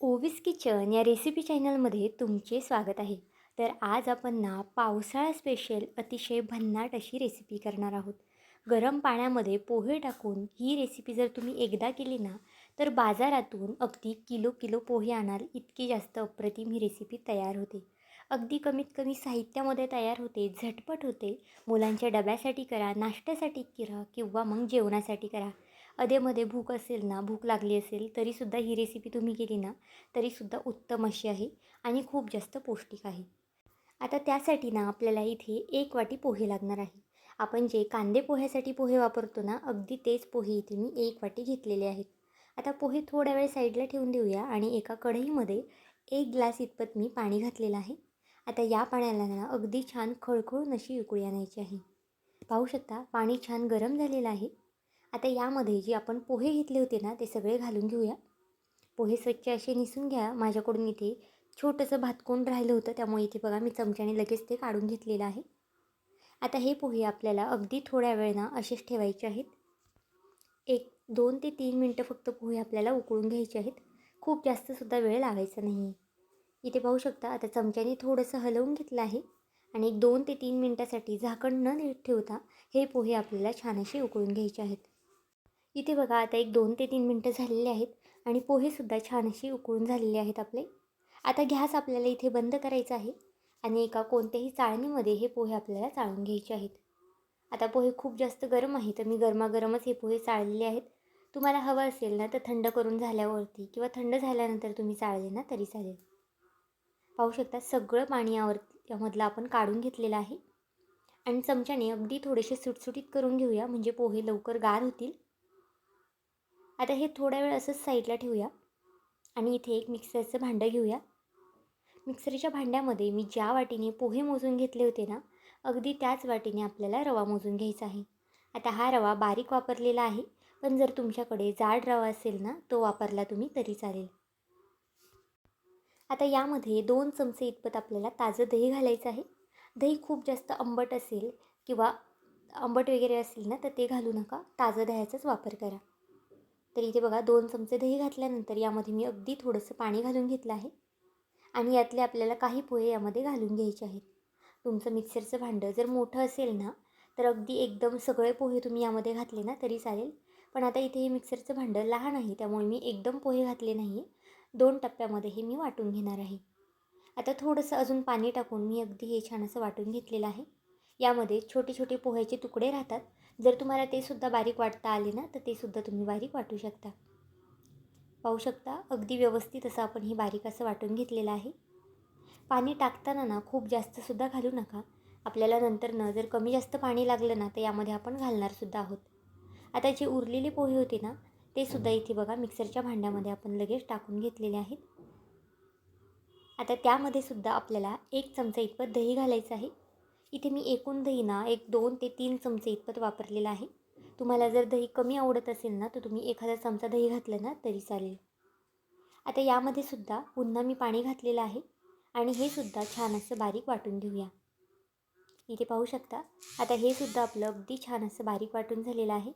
ओवीस kitchen या recipe चॅनलमध्ये तुमचे स्वागत आहे. तर आज आपण ना पावसाळा स्पेशल अतिशय भन्नाट अशी रेसिपी करणार आहोत. गरम पाण्यामध्ये पोहे टाकून ही रेसिपी जर तुम्ही एकदा केली ना, तर बाजारातून अगदी किलो किलो पोहे आणाल इतकी जास्त अप्रतिम ही रेसिपी तयार होते. अगदी कमीत कमी साहित्यामध्ये तयार होते, झटपट होते. मुलांच्या डब्यासाठी करा, नाश्त्यासाठी करा किंवा मग जेवणासाठी करा. अधेमध्ये भूक असेल ना, भूक लागली असेल तरीसुद्धा ही रेसिपी तुम्ही केली ना, तरीसुद्धा उत्तम अशी आहे आणि खूप जास्त पौष्टिक आहे. आता त्यासाठी ना आपल्याला इथे 1 वाटी पोहे लागणार आहे. आपण जे कांदे पोह्यासाठी पोहे वापरतो ना, अगदी तेच पोहे इथे मी 1 वाटी घेतलेले आहेत. आता पोहे थोड्या वेळ साईडला ठेवून देऊया आणि एका कढईमध्ये 1 ग्लास इतपत मी पाणी घातलेलं आहे. आता या पाण्याला ना अगदी छान खळखळून अशी उकळी आणायची आहे. पाहू शकता पाणी छान गरम झालेलं आहे. आता यामध्ये जे आपण पोहे घेतले होते ना, ते सगळे घालून घेऊया. पोहे स्वच्छ असे निसून घ्या. माझ्याकडून इथे छोटंसं भातकोंड राहिलं होतं, त्यामुळे इथे बघा मी चमच्याने लगेच ते काढून घेतलेलं आहे. आता हे पोहे आपल्याला अगदी थोड्या वेळ ना असेच ठेवायचे आहेत. 2 ते 3 मिनटं फक्त पोहे आपल्याला उकळून घ्यायचे आहेत. खूप जास्तसुद्धा वेळ लावायचा नाही. इथे पाहू शकता आता चमच्याने थोडंसं हलवून घेतलं आहे आणि 2 ते 3 मिनटासाठी झाकण न ठेवता हे पोहे आपल्याला छान असे उकळून घ्यायचे आहेत. इथे बघा आता 2 ते 3 मिनटं झालेले आहेत आणि पोहेसुद्धा छान असे उकळून झालेले आहेत आपले. आता गॅस आपल्याला इथे बंद करायचा आहे आणि एका कोणत्याही चाळणीमध्ये हे पोहे आपल्याला चाळून घ्यायचे आहेत. आता पोहे खूप जास्त गरम आहे, तर मी गरमागरमच हे पोहे चाळलेले आहेत. तुम्हाला हवं असेल ना तर थंड करून झाल्यावरती किंवा थंड झाल्यानंतर तुम्ही चाळले ना तरी चालेल. पाहू शकता सगळं पाणी यामधलं आपण काढून घेतलेलं आहे आणि चमच्याने अगदी थोडेसे सुटसुटीत करून घेऊया, म्हणजे पोहे लवकर गार होतील. आता हे थोड्या वेळ असंच साईडला ठेवूया आणि इथे एक मिक्सरचं भांडं घेऊया. मिक्सरच्या भांड्यामध्ये मी ज्या वाटीने पोहे मोजून घेतले होते ना, अगदी त्याच वाटीने आपल्याला रवा मोजून घ्यायचा आहे. आता हा रवा बारीक वापरलेला आहे, पण जर तुमच्याकडे जाड रवा असेल ना, तो वापरला तुम्ही तरी चालेल. आता यामध्ये 2 चमचे इतपत आपल्याला ताजं दही घालायचं आहे. दही खूप जास्त आंबट असेल किंवा आंबट वगैरे असेल ना, तर ते घालू नका. ताजं दह्याचाच वापर करा. तर इथे बघा 2 चमचे दही घातल्यानंतर यामध्ये मी अगदी थोडंसं पाणी घालून घेतलं आहे आणि यातले आपल्याला काही पोहे यामध्ये घालून घ्यायचे आहेत. तुमचं मिक्सरचं भांडं जर मोठं असेल ना, तर अगदी एकदम सगळे पोहे तुम्ही यामध्ये घातले ना तरी चालेल. पण आता इथे हे मिक्सरचं भांडं लहान आहे, त्यामुळे मी एकदम पोहे घातले नाही आहे. 2 टप्प्यामध्ये हे मी वाटून घेणार आहे. आता थोडंसं अजून पाणी टाकून मी अगदी हे छान असं वाटून घेतलेलं आहे. यामध्ये छोटे छोटे पोह्याचे तुकडे राहतात. जर तुम्हाला ते सुद्धा बारीक वाटता आले ना, तर ते सुद्धा तुम्ही बारीक वाटू शकता. पाहू शकता अगदी व्यवस्थित असं आपण हे बारीक असं वाटून घेतलेलं आहे. पाणी टाकताना ना खूप जास्तसुद्धा घालू नका. आपल्याला नंतर जर कमी जास्त पाणी लागलं ना, तर यामध्ये आपण घालणारसुद्धा आहोत. आता जे उरलेले पोहे होते ना, ते सुद्धा इथे बघा मिक्सरच्या भांड्यामध्ये आपण लगेच टाकून घेतलेले आहेत. आता त्यामध्ये सुद्धा आपल्याला 1 चमचा इतपत दही घालायचं आहे. इथे मी एकूण दही ना 2 ते 3 चमचे इतपत वापरलेलं आहे. तुम्हाला जर दही कमी आवडत असेल ना, तर तुम्ही एखादा चमचा दही घातलं ना तरी चालेल. आता यामध्ये सुद्धा पुन्हा मी पाणी घातलेलं आहे आणि हे सुद्धा छान असं बारीक वाटून घेऊया. इथे पाहू शकता आता हे सुद्धा आपलं अगदी छान असं बारीक वाटून झालेलं आहे.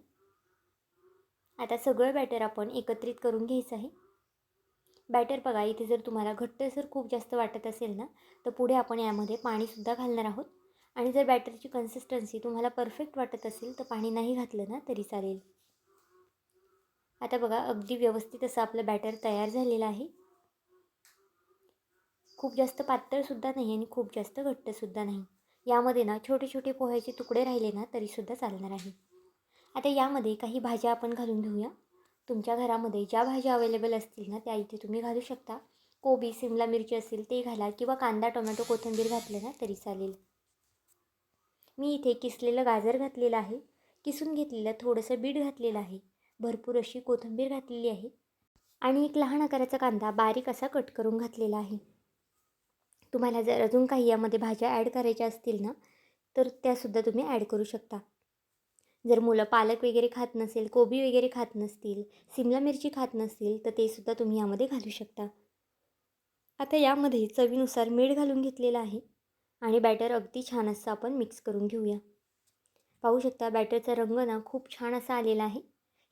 आता सगळं बॅटर आपण एकत्रित करून घ्यायचं आहे. बॅटर बघा इथे जर तुम्हाला घट्टसर खूप जास्त वाटत असेल ना, तर पुढे आपण यामध्ये पाणीसुद्धा घालणार आहोत आणि जर बॅटरची कन्सिस्टन्सी तुम्हाला परफेक्ट वाटत असेल तर पाणी नाही घातलं ना तरी चालेल. आता बघा अगदी व्यवस्थित असं आपलं बॅटर तयार झालेलं आहे. खूप जास्त पातळसुद्धा नाही आणि खूप जास्त घट्टसुद्धा नाही. यामध्ये ना छोटे छोटे पोह्याचे तुकडे राहिले ना तरीसुद्धा चालणार आहे. आता यामध्ये काही भाज्या आपण घालून घेऊया. तुमच्या घरामध्ये ज्या भाज्या अवेलेबल असतील ना, त्या इथे तुम्ही घालू शकता. कोबी, सिमला मिरची असेल ते घाला किंवा कांदा, टोमॅटो, कोथिंबीर घातलं ना तरी चालेल. मी इथे किसलेलं गाजर घातलेलं आहे. किसून घेतलेलं थोडंसं बीट घातलेलं आहे. भरपूर अशी कोथिंबीर घातलेली आहे आणि एक लहान आकाराचा कांदा बारीक असा कट करून घातलेला आहे. तुम्हाला जर अजून काही यामध्ये भाज्या ॲड करायच्या असतील ना, तर त्यासुद्धा तुम्ही ॲड करू शकता. जर मुलं पालक वगैरे खात नसेल, कोबी वगैरे खात नसतील, सिमला मिरची खात नसतील, तर ते सुद्धा तुम्ही यामध्ये घालू शकता. आता यामध्ये चवीनुसार मीठ घालून घेतलेलं आहे आणि बॅटर अगदी छान असं आपण मिक्स करून घेऊया. पाहू शकता बॅटरचा रंग ना खूप छान असा आलेला आहे.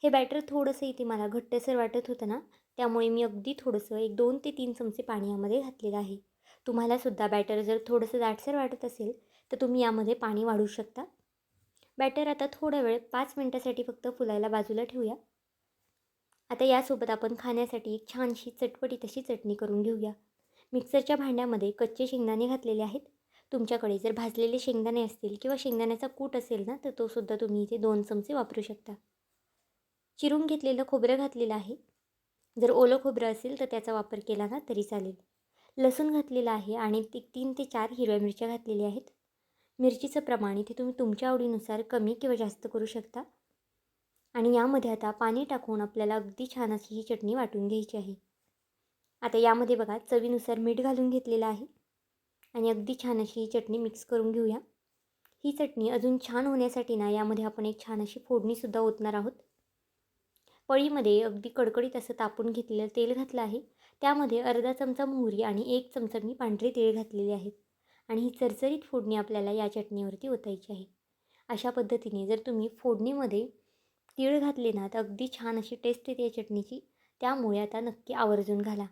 हे बॅटर थोडंसं इथे मला घट्टसर वाटत होतं ना, त्यामुळे मी अगदी थोडंसं एक 2 ते 3 चमचे पाणी यामध्ये घातलेलं आहे. तुम्हालासुद्धा बॅटर जर थोडंसं दाटसर वाटत असेल तर तुम्ही यामध्ये पाणी वाढवू शकता. बॅटर आता थोडा वेळ 5 मिनिटासाठी फक्त फुलायला बाजूला ठेवूया. आता यासोबत आपण खाण्यासाठी एक छानशी चटपटीत अशी चटणी करून घेऊया. मिक्सरच्या भांड्यामध्ये कच्चे शेंगदाणे घातलेले आहेत. तुमच्याकडे जर भाजलेले शेंगदाणे असतील किंवा शेंगदाण्याचा कूट असेल ना, तर तो सुद्धा तुम्ही इथे 2 चमचे वापरू शकता. चिरून घेतलेलं खोबरं घातलेलं आहे. जर ओलं खोबरं असेल तर त्याचा वापर केला ना तरी चालेल. लसूण घातलेला आहे आणि 3 ते 4 हिरव्या मिरच्या घातलेल्या आहेत. मिरचीचं प्रमाण इथे तुम्ही तुमच्या आवडीनुसार कमी किंवा जास्त करू शकता. आणि यामध्ये आता पाणी टाकून आपल्याला अगदी छान अशी ही चटणी वाटून घ्यायची आहे. आता यामध्ये बघा चवीनुसार मीठ घालून घेतलेलं आहे आणि अगदी छान अशी ही चटणी मिक्स करून घेऊया. ही चटणी अजून छान होण्यासाठी ना यामध्ये आपण एक छान अशी फोडणीसुद्धा ओतणार आहोत. पळीमध्ये अगदी कडकडीत असं तापून घेतलेलं तेल घातलं आहे. त्यामध्ये अर्धा चमचा मोहरी आणि 1 चमचा मी पांढरे तीळ घातलेले आहेत आणि ही चरचरीत फोडणी आपल्याला या चटणीवरती ओतायची आहे. अशा पद्धतीने जर तुम्ही फोडणीमध्ये तीळ घातले ना तर अगदी छान अशी टेस्ट येते या चटणीची. त्यामुळे आता नक्की आवर्जून घाला.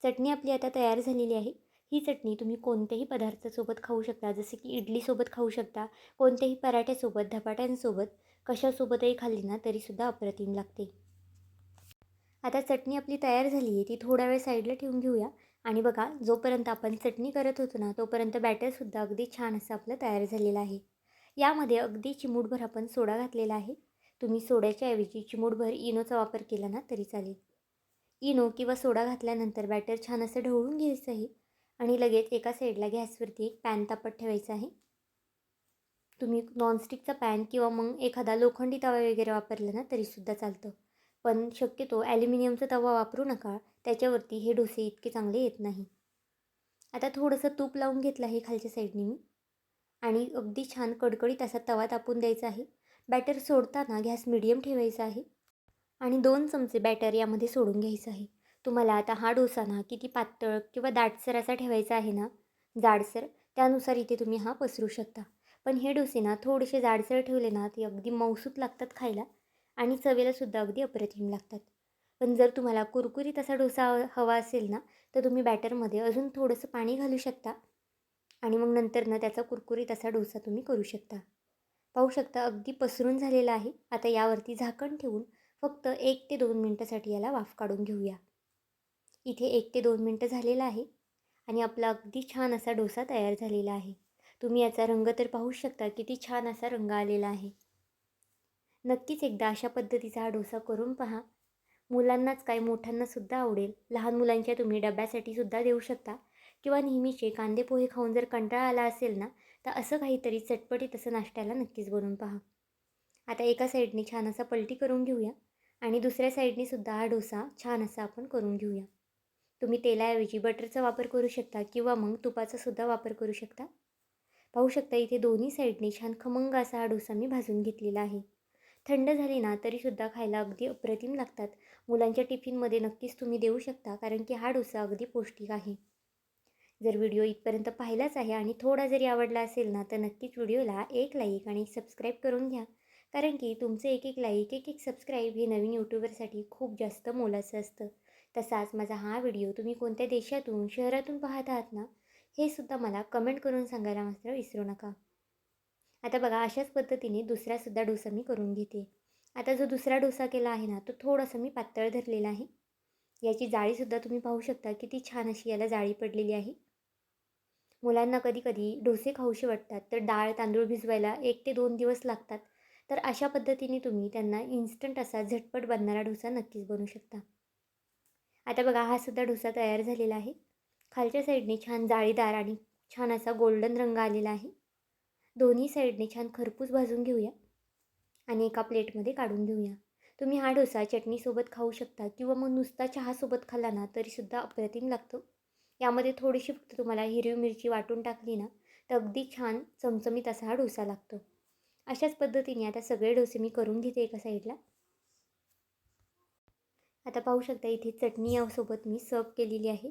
चटणी आपली आता तयार झालेली आहे. ही चटणी तुम्ही कोणत्याही पदार्थासोबत खाऊ शकता, जसे की इडलीसोबत खाऊ शकता, कोणत्याही पराठ्यासोबत, धपाट्यांसोबत, कशासोबतही खाल्ली ना तरीसुद्धा अप्रतिम लागते. आता चटणी आपली तयार झाली आहे, ती थोडा वेळ साईडला ठेवून घेऊया. आणि बघा जोपर्यंत आपण चटणी करत होतो ना तोपर्यंत बॅटरसुद्धा अगदी छान असं आपलं तयार झालेलं आहे. यामध्ये अगदी चिमूटभर आपण सोडा घातलेला आहे. तुम्ही सोड्याच्या ऐवजी चिमूटभर इनोचा वापर केला ना तरी चालेल. इनो किंवा सोडा घातल्यानंतर बॅटर छान असं ढवळून घ्यायचं आहे आणि लगेच एका साईडला गॅसवरती एक पॅन तापत ठेवायचा आहे. तुम्ही नॉनस्टिकचा पॅन किंवा मग एखादा लोखंडी तवा वगैरे वापरला ना तरीसुद्धा चालतं. पण शक्यतो ॲल्युमिनियमचा तवा वापरू नका, त्याच्यावरती हे डोसे इतके चांगले येत नाही. आता थोडंसं तूप लावून घेतलं आहे खालच्या साईडने मी आणि अगदी छान कडकडीत असा तवा तापून द्यायचा आहे. बॅटर सोडताना गॅस मिडियम ठेवायचा आहे आणि 2 चमचे बॅटर यामध्ये सोडून घ्यायचं आहे. तुम्हाला आता हा डोसा ना किती पातळ किंवा दाटसर असा ठेवायचा आहे ना, जाडसर, त्यानुसार इथे तुम्ही हा पसरू शकता. पण हे डोसे ना थोडेसे जाडसर ठेवले ना ते अगदी मऊसूत लागतात खायला आणि चवेलासुद्धा अगदी अप्रतिम लागतात. पण जर तुम्हाला कुरकुरीत असा डोसा हवा असेल ना, तर तुम्ही बॅटरमध्ये अजून थोडंसं पाणी घालू शकता आणि मग नंतर ना त्याचा कुरकुरीत असा डोसा तुम्ही करू शकता. पाहू शकता अगदी पसरून झालेला आहे. आता यावरती झाकण ठेवून फक्त 1 ते 2 मिनटासाठी याला वाफ काढून घेऊया. इथे 1 ते 2 मिनटं झालेलं आहे आणि आपला अगदी छान असा डोसा तयार झालेला आहे. तुम्ही याचा रंग तर पाहू शकता किती छान असा रंग आलेला आहे. नक्कीच एकदा अशा पद्धतीचा हा डोसा करून पहा. मुलांनाच काय मोठ्यांनासुद्धा आवडेल. लहान मुलांच्या तुम्ही डब्यासाठी सुद्धा देऊ शकता किंवा नेहमीचे कांदे पोहे खाऊन जर कंटाळा आला असेल ना, तर असं काहीतरी चटपटीत असं नाश्त्याला नक्कीच बनवून पहा. आता एका साईडने छान असा पलटी करून घेऊया आणि दुसऱ्या साईडने सुद्धा हा डोसा छान असा आपण करून घेऊया. तुम्ही तेलाऐवजी बटरचा वापर करू शकता किंवा मग तुपाचा सुद्धा वापर करू शकता. पाहू शकता इथे दोन्ही साईडने छान खमंग असा हा डोसा मी भाजून घेतलेला आहे. थंड झाली ना तरीसुद्धा खायला अगदी अप्रतिम लागतात. मुलांच्या टिफिनमध्ये नक्कीच तुम्ही देऊ शकता, कारण की हा डोसा अगदी पौष्टिक आहे. जर व्हिडिओ इथपर्यंत पाहिलाच आहे आणि थोडा जरी आवडला असेल ना, तर नक्कीच व्हिडिओला एक लाईक आणि सबस्क्राईब करून घ्या. कारण की तुमचं एक एक लाईक, एक एक सबस्क्राईब हे नवीन यूट्यूबरसाठी खूप जास्त मोलाचं असतं. तसाच माझा हा व्हिडिओ तुम्ही कोणत्या देशातून, शहरातून पाहत आहात ना, हे सुद्धा मला कमेंट करून सांगायला मात्र विसरू नका. आता बघा अशाच पद्धतीने दुसरासुद्धा डोसा मी करून घेते. आता जो दुसरा डोसा केला आहे ना, तो थोडासा मी पातळ धरलेला आहे. याची जाळीसुद्धा तुम्ही पाहू शकता किती छान अशी याला जाळी पडलेली आहे. मुलांना कधी-कधी डोसे खाऊशे वाटतात, तर डाळ, तांदूळ भिजवायला 1 ते 2 दिवस लागतात. तर अशा पद्धतीने तुम्ही त्यांना इन्स्टंट असा झटपट बनणारा डोसा नक्कीच बनवू शकता. आता बघा हा सुद्धा डोसा तयार झालेला आहे. खालच्या साईडने छान जाळीदार आणि छान असा गोल्डन रंग आलेला आहे. दोन्ही साईडने छान खरपूस भाजून घेऊया आणि एका प्लेटमध्ये काढून घेऊया. तुम्ही हा डोसा चटणीसोबत खाऊ शकता किंवा मग नुसता चहासोबत खाल्ला ना तरीसुद्धा अप्रतिम लागतो. यामध्ये थोडीशी फक्त तुम्हाला हिरवी मिरची वाटून टाकली ना, तर अगदी छान चमचमीत असा हा डोसा लागतो. अशाच पद्धतीने आता सगळे डोसे मी करून घेते एका साईडला. आता पाहू शकता इथे चटणी यासोबत मी सर्व केलेली आहे.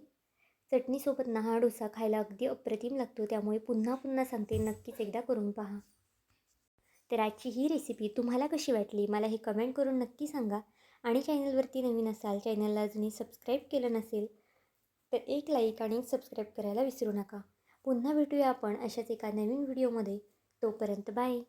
चटणीसोबत ना हा डोसा खायला अगदी अप्रतिम लागतो. त्यामुळे पुन्हा पुन्हा सांगते, नक्कीच एकदा करून पहा. तर आजची ही रेसिपी तुम्हाला कशी वाटली मला हे कमेंट करून नक्की सांगा आणि चॅनलवरती नवीन असाल, चॅनलला अजूनही सबस्क्राईब केलं नसेल तर एक लाईक आणि सबस्क्राईब करायला विसरू नका. पुन्हा भेटूया आपण अशाच एका नवीन व्हिडिओमध्ये. तोपर्यंत बाय.